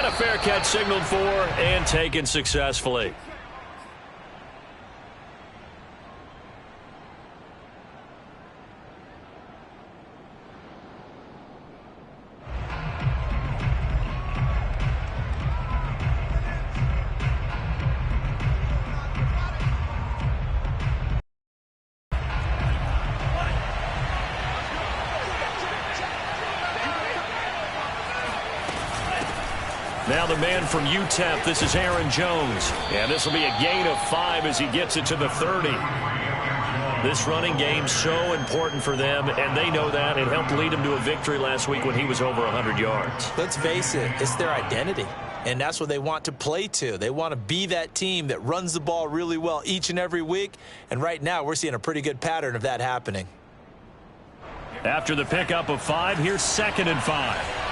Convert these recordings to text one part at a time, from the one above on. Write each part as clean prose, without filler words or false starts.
a fair catch signaled for and taken successfully. Now the man from UTEP, this is Aaron Jones. And this will be a gain of 5 as he gets it to the 30. This running game so important for them, and they know that. It helped lead them to a victory last week when he was over 100 yards. Let's face it, it's their identity. And that's what they want to play to. They want to be that team that runs the ball really well each and every week. And right now, we're seeing a pretty good pattern of that happening. After the pickup of 5, here's 2nd and 5.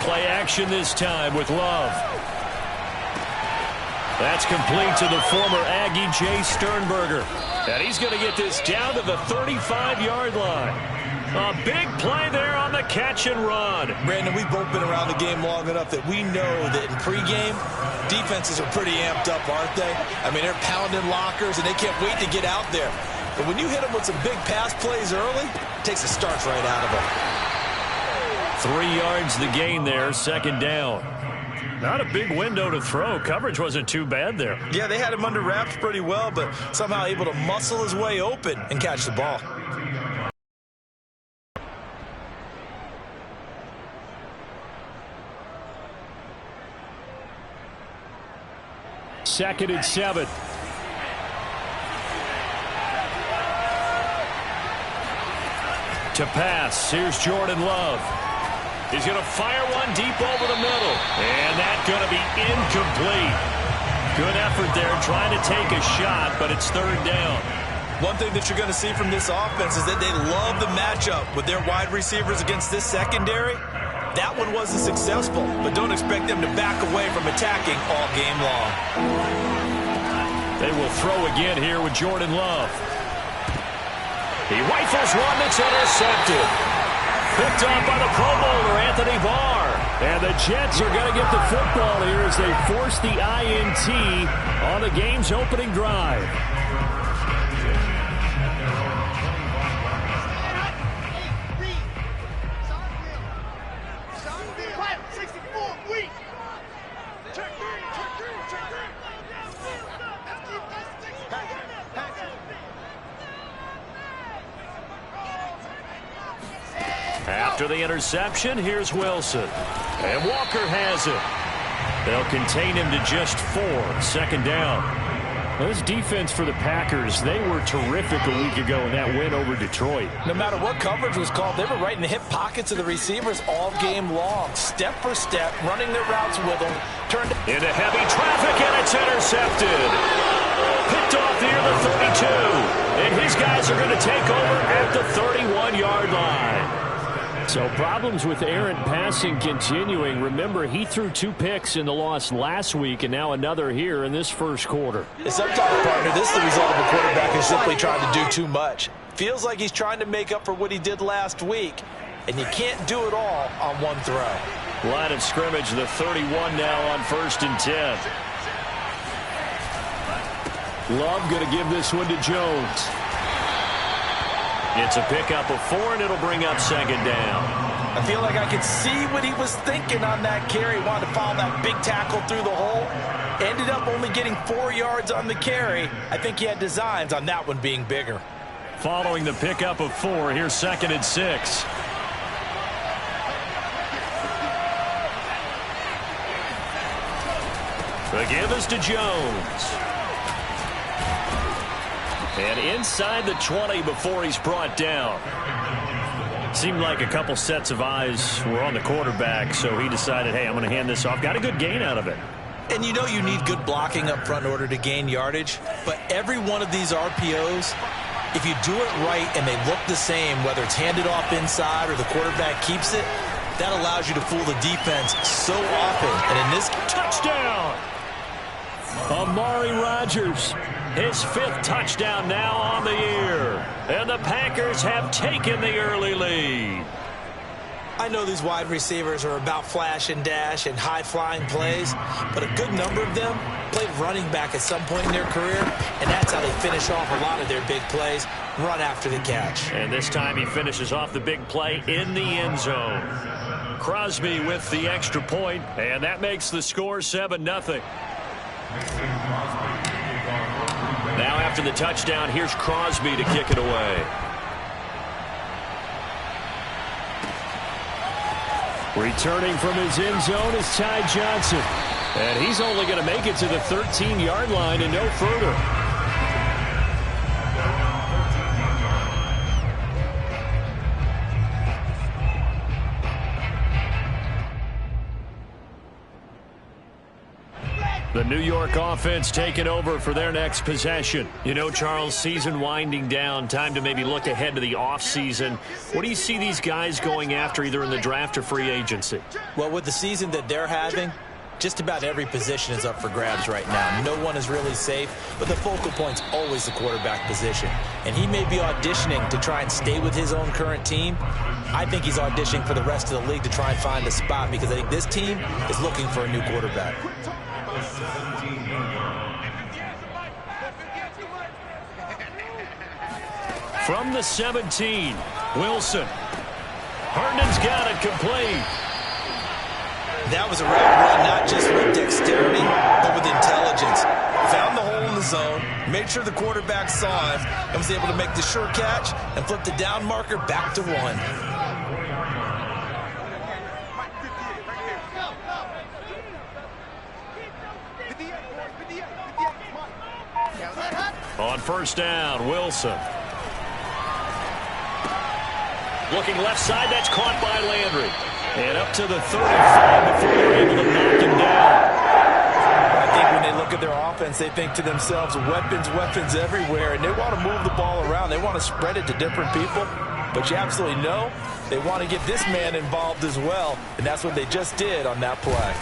Play action this time with Love. That's complete to the former Aggie, Jay Sternberger. And he's going to get this down to the 35-yard line. A big play there on the catch and run. Brandon, we've both been around the game long enough that we know that in pregame, defenses are pretty amped up, aren't they? I mean, they're pounding lockers, and they can't wait to get out there. But when you hit them with some big pass plays early, it takes the starch right out of them. 3 yards the gain there, 2nd down. Not a big window to throw. Coverage wasn't too bad there. Yeah, they had him under wraps pretty well, but somehow able to muscle his way open and catch the ball. Second and 7. To pass, here's Jordan Love. He's going to fire one deep over the middle. And that's going to be incomplete. Good effort there trying to take a shot, but it's 3rd down. One thing that you're going to see from this offense is that they love the matchup with their wide receivers against this secondary. That one wasn't successful, but don't expect them to back away from attacking all game long. They will throw again here with Jordan Love. He rifles one that's intercepted. Picked off by the Pro Bowler, Anthony Barr. And the Jets are going to get the football here as they force the INT on the game's opening drive. After the interception, here's Wilson. And Walker has it. They'll contain him to just 4. 2nd down. Well, this defense for the Packers, they were terrific a week ago in that win over Detroit. No matter what coverage was called, they were right in the hip pockets of the receivers all game long. Step for step, running their routes with them. Turned into heavy traffic, and it's intercepted. Picked off near the 32. And his guys are going to take over at the 31-yard line. So problems with errant passing continuing. Remember, he threw 2 picks in the loss last week and now another here in this first quarter. Sometimes, partner, this is the result of a quarterback who's simply trying to do too much. Feels like he's trying to make up for what he did last week, and you can't do it all on one throw. Line of scrimmage, the 31 now on 1st and 10. Love going to give this one to Jones. It's a pickup of 4, and it'll bring up 2nd down. I feel like I could see what he was thinking on that carry. He wanted to follow that big tackle through the hole. Ended up only getting 4 yards on the carry. I think he had designs on that one being bigger. Following the pickup of 4, here's 2nd and 6. The give is to Jones. And inside the 20 before he's brought down. Seemed like a couple sets of eyes were on the quarterback, so he decided, hey, I'm going to hand this off. Got a good gain out of it. And you know you need good blocking up front in order to gain yardage, but every one of these RPOs, if you do it right and they look the same, whether it's handed off inside or the quarterback keeps it, that allows you to fool the defense so often. And in this touchdown, Amari Rodgers. His 5th touchdown now on the year. And the Packers have taken the early lead. I know these wide receivers are about flash and dash and high-flying plays, but a good number of them played running back at some point in their career, and that's how they finish off a lot of their big plays, run after the catch. And this time he finishes off the big play in the end zone. Crosby with the extra point, and that makes the score 7-0. Now after the touchdown, here's Crosby to kick it away. Returning from his end zone is Ty Johnson. And he's only going to make it to the 13-yard line and no further. The New York offense taking over for their next possession. You know, Charles, season winding down, time to maybe look ahead to the offseason. What do you see these guys going after either in the draft or free agency? Well, with the season that they're having, just about every position is up for grabs right now. No one is really safe, but the focal point's always the quarterback position. And he may be auditioning to try and stay with his own current team. I think he's auditioning for the rest of the league to try and find a spot because I think this team is looking for a new quarterback. From the 17, Wilson. Herndon's got it complete. That was a route run, not just with dexterity, but with intelligence. Found the hole in the zone, made sure the quarterback saw him, and was able to make the sure catch and flip the down marker back to 1. On first down, Wilson. Looking left side, that's caught by Landry. And up to the 35 before they're able to knock him down. I think when they look at their offense, they think to themselves, weapons, weapons everywhere, and they want to move the ball around. They want to spread it to different people. But you absolutely know they want to get this man involved as well, and that's what they just did on that play.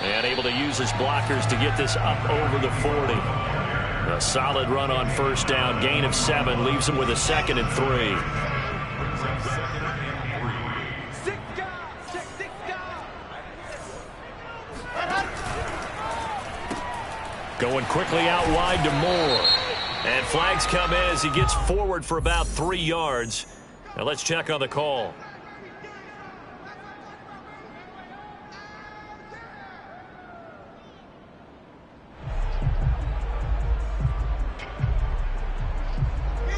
And able to use his blockers to get this up over the 40. A solid run on first down. Gain of 7 leaves him with a 2nd and 3. Going quickly out wide to Moore. And flags come in as he gets forward for about 3 yards. Now let's check on the call.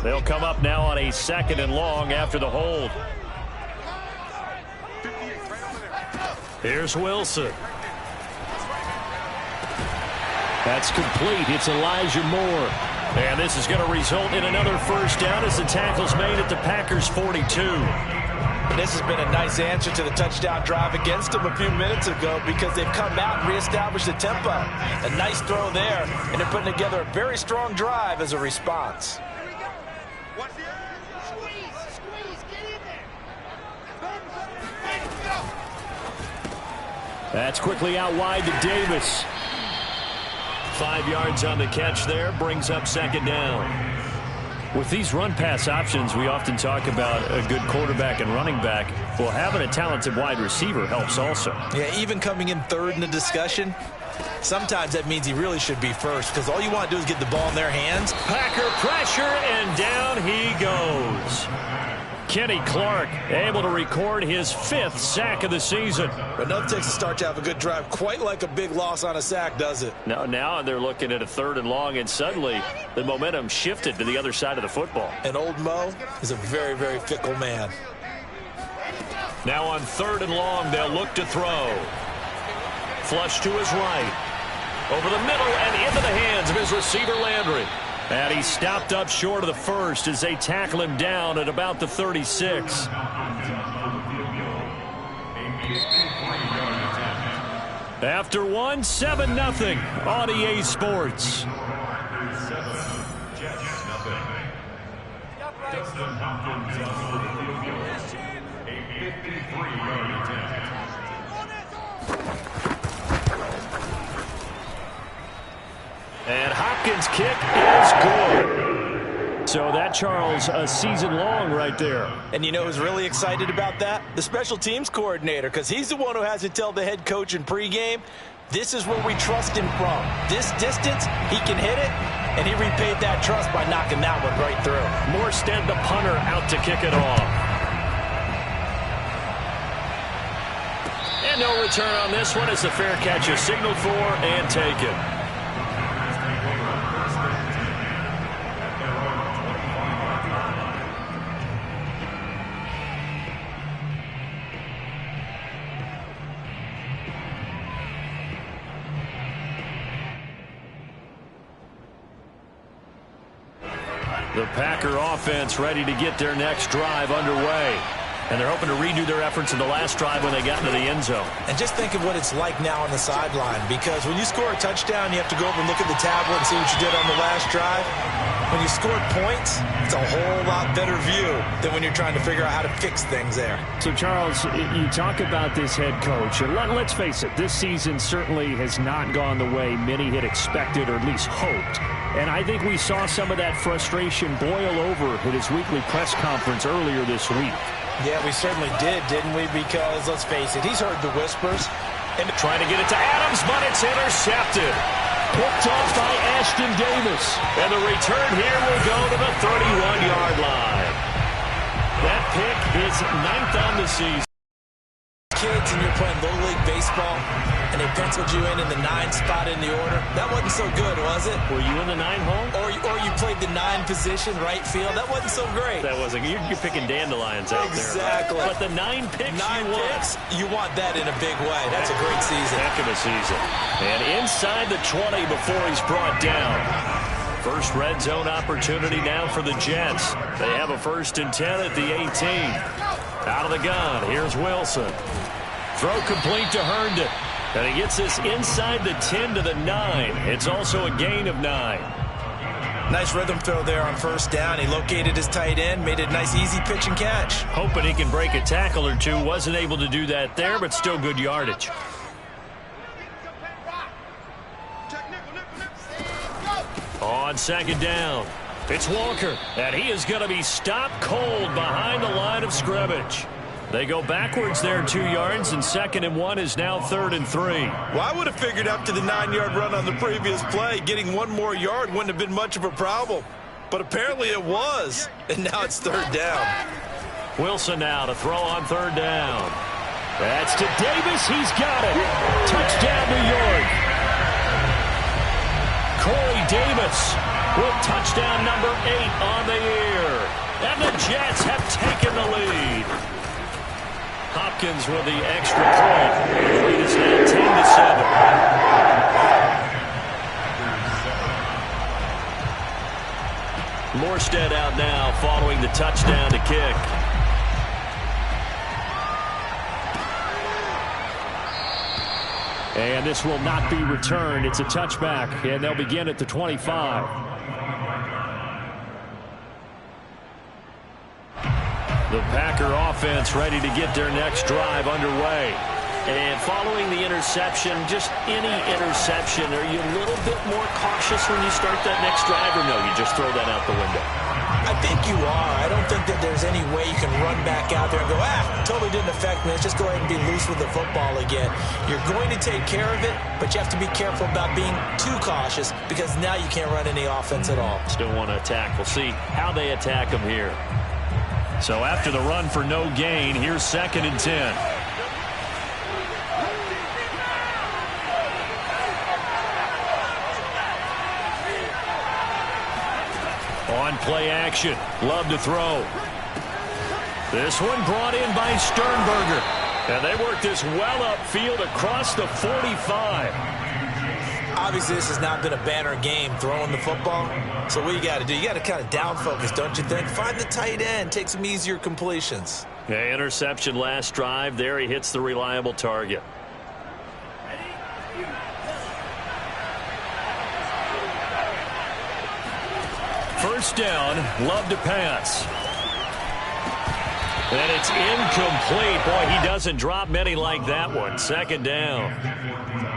They'll come up now on a 2nd and long after the hold. Here's Wilson. That's complete. It's Elijah Moore. And this is going to result in another first down as the tackle's made at the Packers' 42. And this has been a nice answer to the touchdown drive against them a few minutes ago because they've come out and reestablished the tempo. A nice throw there, and they're putting together a very strong drive as a response. That's quickly out wide to Davis. 5 yards on the catch there, brings up 2nd down. With these run-pass options, we often talk about a good quarterback and running back. Well, having a talented wide receiver helps also. Yeah, even coming in 3rd in the discussion, sometimes that means he really should be first because all you want to do is get the ball in their hands. Packer pressure, and down he goes. Kenny Clark able to record his 5th sack of the season. But nothing takes a start to have a good drive quite like a big loss on a sack, does it? Now they're looking at a 3rd and long, and suddenly the momentum shifted to the other side of the football. And old Mo is a very, very fickle man. Now on 3rd and long, they'll look to throw. Flush to his right. Over the middle and into the hands of his receiver, Landry. And he stopped up short of the first as they tackle him down at about the 36. After 1, 7-0 on EA Sports. And Hopkins' kick is good. So that, Charles, a season long right there. And you know who's really excited about that? The special teams coordinator, because he's the one who has to tell the head coach in pregame, this is where we trust him from. This distance, he can hit it, and he repaid that trust by knocking that one right through. Morstead, the punter, out to kick it off. And no return on this one as the fair catch is signaled for and taken. The Packer offense ready to get their next drive underway. And they're hoping to redo their efforts in the last drive when they got into the end zone. And just think of what it's like now on the sideline, because when you score a touchdown, you have to go over and look at the tablet and see what you did on the last drive. When you scored points, it's a whole lot better view than when you're trying to figure out how to fix things there. So, Charles, you talk about this head coach. And let's face it, this season certainly has not gone the way many had expected or at least hoped. And I think we saw some of that frustration boil over at his weekly press conference earlier this week. Yeah, we certainly did, didn't we? Because, let's face it, he's heard the whispers. And trying to get it to Adams, but it's intercepted. Picked off by Ashton Davis. And the return here will go to the 31-yard line. That pick is 9th on the season. Kids, and you're playing Little League baseball, and they penciled you in the 9 spot in the order. That wasn't so good, was it? Were you in the 9 hole? Or you played the 9 position, right field. That wasn't so great. That wasn't. You're picking dandelions out exactly. there. But the 9 picks you want that in a big way. That's a great season. Heck of a season. And inside the 20 before he's brought down. First red zone opportunity now for the Jets. They have a 1st and 10 at the 18. Out of the gun, here's Wilson. Throw complete to Herndon. And he gets this inside the 10 to the 9. It's also a gain of 9. Nice rhythm throw there on 1st down. He located his tight end, made it a nice easy pitch and catch. Hoping he can break a tackle or two. Wasn't able to do that there, but still good yardage. On 2nd down, it's Walker, and he is going to be stopped cold behind the line of scrimmage. They go backwards there 2 yards, and 2nd and 1 is now 3rd and 3. Well, I would have figured after the 9-yard run on the previous play, getting 1 more yard wouldn't have been much of a problem. But apparently it was, and now it's 3rd down. Wilson now to throw on 3rd down. That's to Davis. He's got it. Touchdown, New York. Corey Davis with touchdown number 8 on the year. And the Jets have taken the lead. Hopkins with the extra point. The lead is now 10-7. Morstead out now following the touchdown to kick. And this will not be returned. It's a touchback, and they'll begin at the 25. The Packer offense ready to get their next drive underway. And following the interception, just any interception, are you a little bit more cautious when you start that next drive, or no, you just throw that out the window? I think you are. I don't think that there's any way you can run back out there and go, totally didn't affect me. Let's just go ahead and be loose with the football again. You're going to take care of it, but you have to be careful about being too cautious because now you can't run any offense at all. Still want to attack. We'll see how they attack them here. So after the run for no gain, here's 2nd and 10. On play action, Love to throw. This one brought in by Sternberger. And they work this well upfield across the 45. Obviously, this has not been a banner game throwing the football. So what you got to do, you got to kind of down focus, don't you think? Find the tight end, take some easier completions. Yeah, interception last drive. There he hits the reliable target. First down, Love to pass. And it's incomplete. Boy, he doesn't drop many like that one. 2nd down.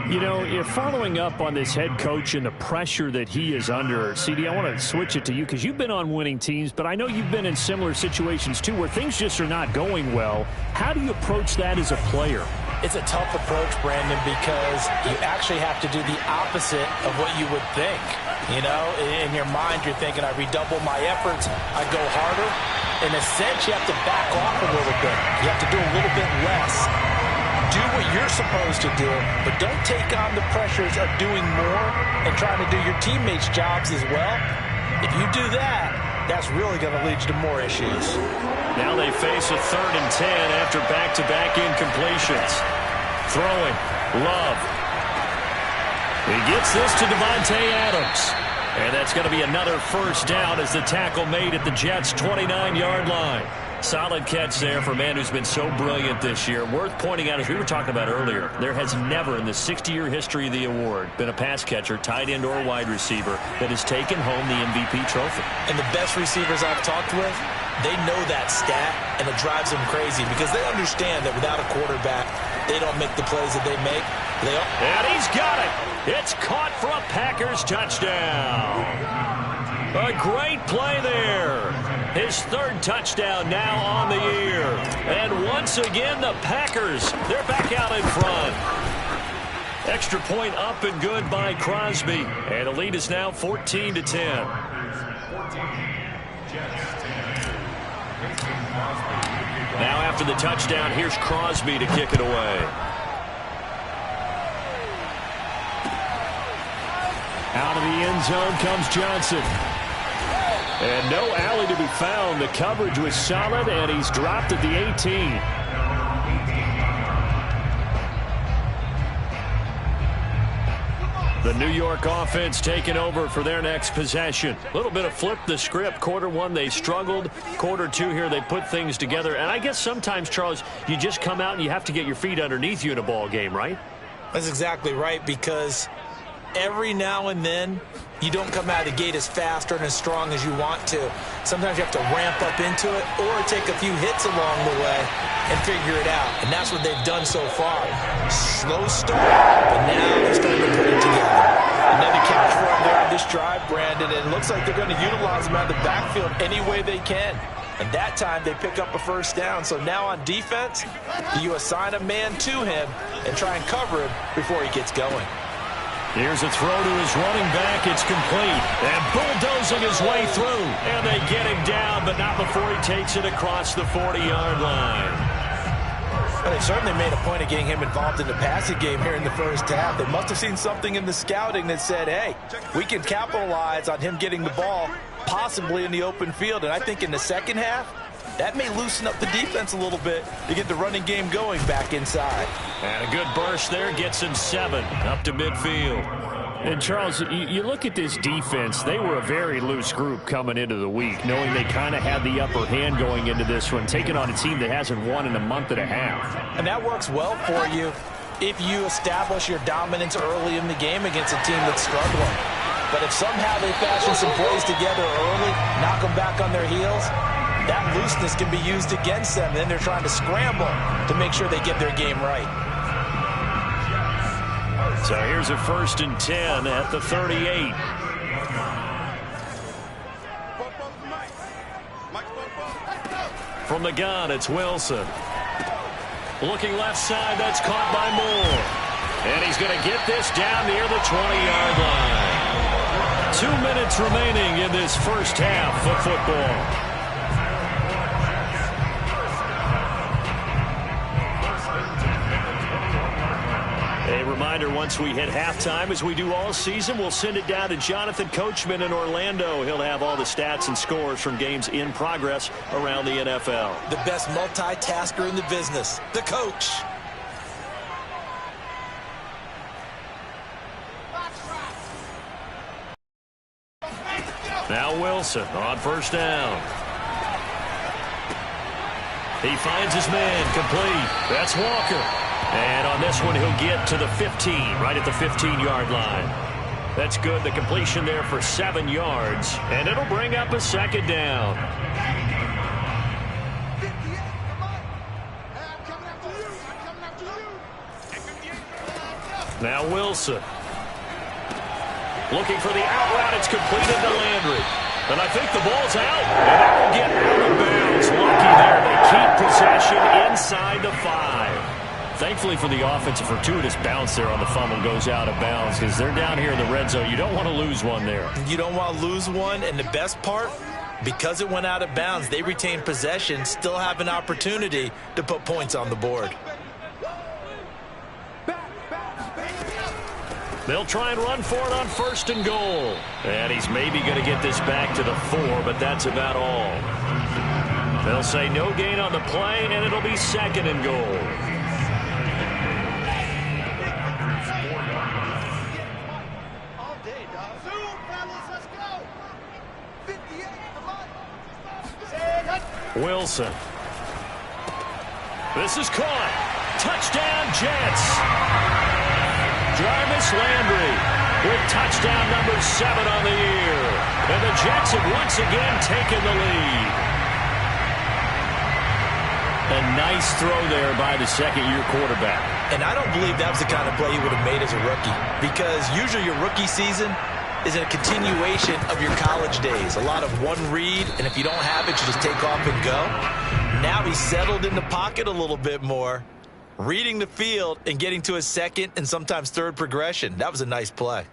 You know, you're following up on this head coach and the pressure that he is under. CD, I want to switch it to you because you've been on winning teams, but I know you've been in similar situations too where things just are not going well. How do you approach that as a player? It's a tough approach, Brandon, because you actually have to do the opposite of what you would think. You know, in your mind, you're thinking, I redouble my efforts, I go harder. In a sense, you have to back off a little bit. You have to do a little bit less. Do what you're supposed to do, but don't take on the pressures of doing more and trying to do your teammates' jobs as well. If you do that, that's really going to lead you to more issues. Now they face a 3rd and 10 after back-to-back incompletions. Throwing, Love. He gets this to Devontae Adams. And that's going to be another first down as the tackle made at the Jets' 29-yard line. Solid catch there for a man who's been so brilliant this year. Worth pointing out, as we were talking about earlier, there has never in the 60-year history of the award been a pass catcher, tight end, or wide receiver that has taken home the MVP trophy. And the best receivers I've talked with, they know that stat, and it drives them crazy because they understand that without a quarterback, they don't make the plays that they make. And he's got it. It's caught for a Packers touchdown. A great play there. His 3rd touchdown now on the year. And once again, the Packers, they're back out in front. Extra point up and good by Crosby. And the lead is now 14-10. Now after the touchdown, here's Crosby to kick it away. Out of the end zone comes Johnson. And no alley to be found. The coverage was solid, and he's dropped at the 18. The New York offense taking over for their next possession. A little bit of flip the script. Quarter 1, they struggled. Quarter 2 here, they put things together. And I guess sometimes, Charles, you just come out and you have to get your feet underneath you in a ball game, right? That's exactly right, because every now and then, you don't come out of the gate as fast or as strong as you want to. Sometimes you have to ramp up into it or take a few hits along the way and figure it out. And that's what they've done so far. Slow start, but now they're starting to put it together. Another catch for them there on this drive, Brandon, and it looks like they're going to utilize him out of the backfield any way they can. And that time they pick up a first down. So now on defense, you assign a man to him and try and cover him before he gets going. Here's a throw to his running back. It's complete. And bulldozing his way through. And they get him down, but not before he takes it across the 40-yard line. Well, they certainly made a point of getting him involved in the passing game here in the first half. They must have seen something in the scouting that said, hey, we can capitalize on him getting the ball possibly in the open field. And I think in the second half, that may loosen up the defense a little bit to get the running game going back inside. And a good burst there gets him 7 up to midfield. And, Charles, you look at this defense, they were a very loose group coming into the week, knowing they kind of had the upper hand going into this one, taking on a team that hasn't won in a month and a half. And that works well for you if you establish your dominance early in the game against a team that's struggling. But if somehow they fashion some plays together early, knock them back on their heels, that looseness can be used against them. Then they're trying to scramble to make sure they get their game right. So here's a 1st and 10 at the 38. From the gun, it's Wilson. Looking left side, that's caught by Moore. And he's going to get this down near the 20-yard line. 2 minutes remaining in this first half of football. A reminder, once we hit halftime, as we do all season, we'll send it down to Jonathan Coachman in Orlando. He'll have all the stats and scores from games in progress around the NFL. The best multitasker in the business, the coach. Now Wilson on first down. He finds his man, complete. That's Walker. And on this one, he'll get to the 15, right at the 15-yard line. That's good. The completion there for 7 yards. And it'll bring up a 2nd down. Now Wilson. Looking for the out route. It's completed to Landry. And I think the ball's out. And that will get out of bounds. Lucky there. They keep possession inside the 5. Thankfully for the offense, a fortuitous bounce there on the fumble goes out of bounds because they're down here in the red zone. You don't want to lose one there. You don't want to lose one. And the best part, because it went out of bounds, they retain possession, still have an opportunity to put points on the board. They'll try and run for it on 1st and goal. And he's maybe going to get this back to the 4, but that's about all. They'll say no gain on the play, and it'll be 2nd and goal. Wilson. This is caught. Touchdown, Jets. Jarvis Landry with touchdown number 7 on the year. And the Jets have once again taken the lead. A nice throw there by the second-year quarterback. And I don't believe that was the kind of play he would have made as a rookie, because usually your rookie season is a continuation of your college days. A lot of one read, and if you don't have it, you just take off and go. Now he's settled in the pocket a little bit more, reading the field and getting to his second and sometimes third progression. That was a nice play.